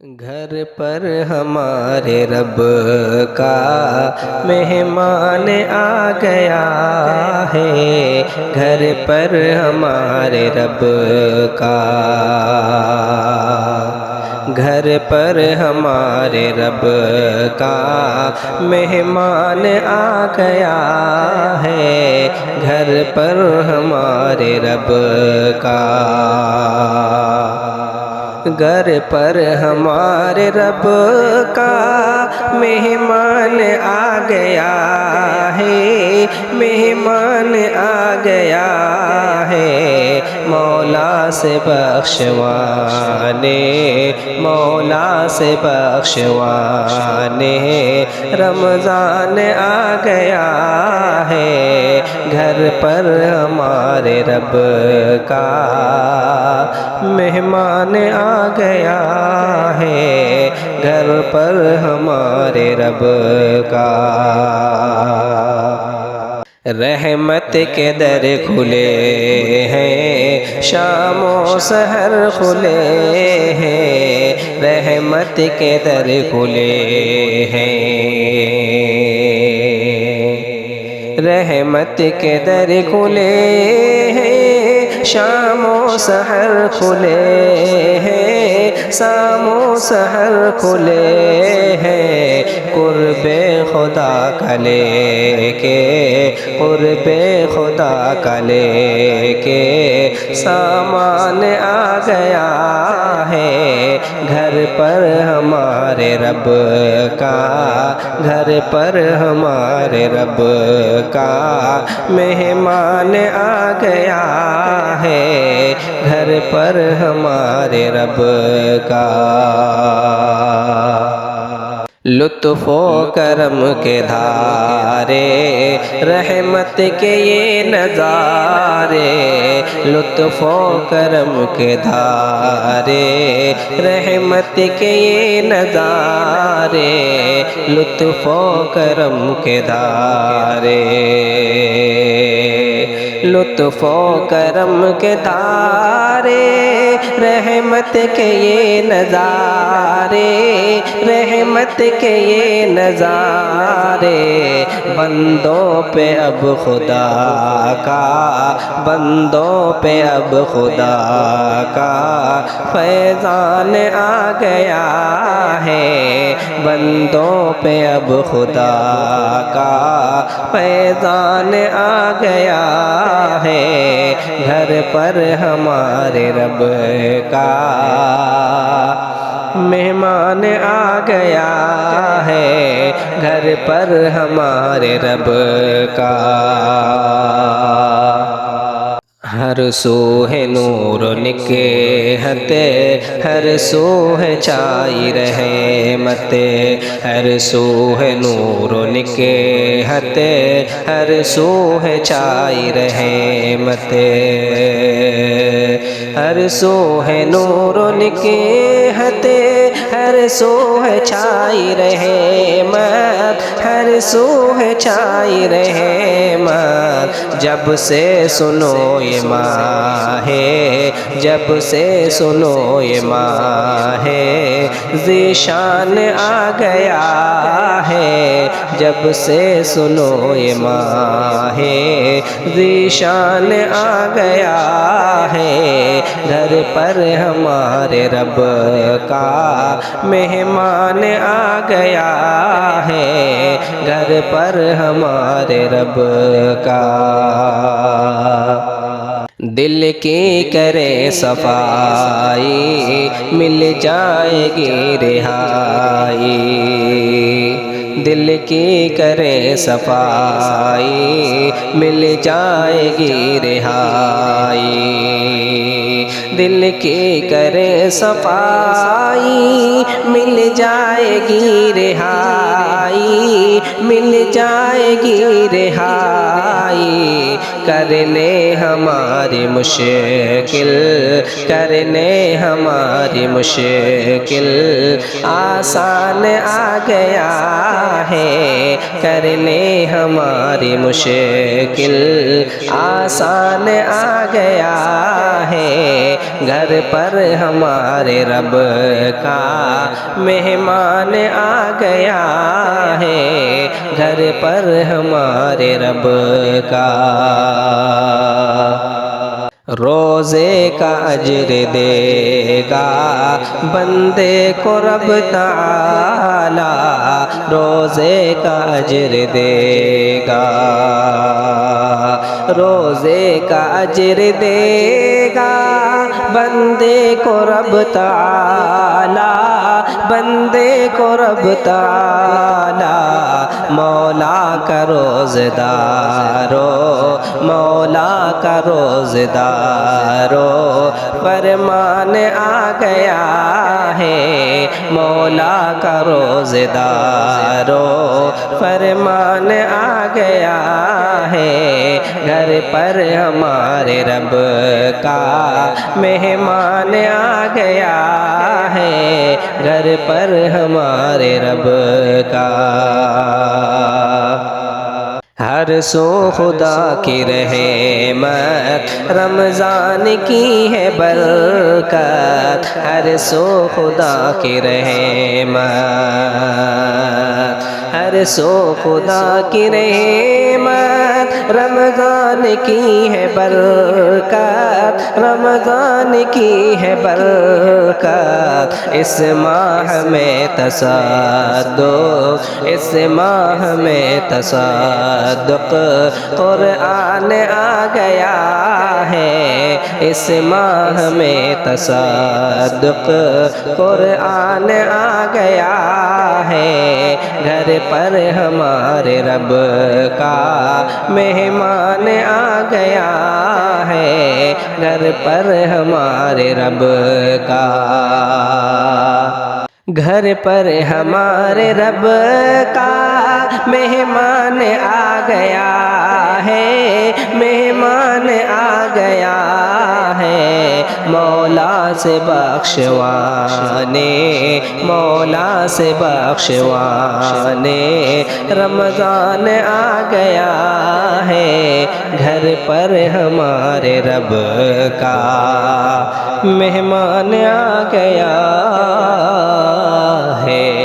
گھر پر ہمارے رب کا مہمان آ گیا ہے، گھر پر ہمارے رب کا، گھر پر ہمارے رب کا مہمان آ گیا ہے، گھر پر ہمارے رب کا، گھر پر ہمارے رب کا مہمان آ گیا ہے، مہمان آ گیا ہے، مولا سے بخشوانے، مولا سے بخشوانے، رمضان آ گیا ہے، گھر پر ہمارے رب کا مہمان آ گیا ہے، گھر پر ہمارے رب کا، رحمت کے در کھلے ہیں، شام و سحر کھلے ہیں، رحمت کے در کھلے ہیں، رحمت کے در کھلے ہیں، شام و سحر کھلے ہیں، شام و سحر کھلے ہیں، قرب خدا کا لے کے، قرب خدا کا لے کے سامان آ گیا ہے، گھر پر ہمارے رب کا، گھر پر ہمارے رب کا مہمان آ گیا ہے، گھر پر ہمارے رب کا، لطف و کرم کے دھارے، رحمت کے یہ نظارے، لطف و کرم کے دھارے، رحمت کے یہ نظارے، لطف و کرم کے دھارے، لطف و کرم کے دھارے، رحمت کے یہ نظارے، رحمت کے یہ نظارے، بندوں پہ اب خدا کا، بندوں پہ اب خدا کا فیضان آ گیا ہے، بندوں پہ اب خدا کا فیضان آ گیا ہے، گھر پر ہمارے رب کا مہمان آ گیا ہے، گھر پر ہمارے رب کا، ہر سو ہے نور و نکہت، ہر سو ہے چائے رحمت، ہر سو ہے نور و نکہت، ہر سو ہے چائے رحمت، ہر سو ہے نور و نکہت، ہر سو ہے چائے رحمت، ہر سو ہے چائے رحمت، جب سے سنو یہ ماہ، جب سے سنو یہ ماہ ذیشان آ گیا ہے، جب سے سنو یہ ماہ ذیشان آ گیا ہے، گھر پر ہمارے رب کا مہمان آ گیا ہے، گھر پر ہمارے رب کا، دل کی کرے صفائی مل جائے گی رہائی، دل کی کرے صفائی مل جائے گی رہائی، دل کی کرے صفائی مل جائے گی رہائی، مل جائے گی رہائی، کرنے ہماری مشکل، کرنے ہماری مشکل آسان آ گیا ہے، کرنے ہماری مشکل آسان آ گیا ہے، گھر پر ہمارے رب کا مہمان آ گیا ہے، گھر پر ہمارے رب کا روزے کا اجر دے گا بندے کو رب تعالی، روزے کا اجر دے گا، روزے کا اجر دے گا بندے کو رب تعالی، بندے کو رب تعالی، مولا کا روزدارو، مولا کا روزدارو، فرمان آ گیا ہے، مولا کا روزدارو، فرمان آ گیا ہے، گھر پر ہمارے رب کا مہمان آ گیا ہے، گھر پر ہمارے رب کا ہر سو خدا کی رحمت، رمضان کی ہے برکت، ہر سو خدا کی رحمت، ہر سو خدا کی رحمت، رمضان کی ہے برکت، رمضان کی ہے برکت، اس ماہ میں تصدق، اس ماہ میں تصدق، قرآن آ گیا ہے، اس ماہ میں تصدق، قرآن آ گیا ہے، گھر پر ہمارے رب کا مہمان آ گیا ہے، گھر پر ہمارے رب کا، گھر پر ہمارے رب کا مہمان آ گیا ہے، مہمان آ گیا ہے، مولا سے بخشوانے، مولا سے بخشوانے، رمضان آ گیا ہے، گھر پر ہمارے رب کا مہمان آ گیا ہے۔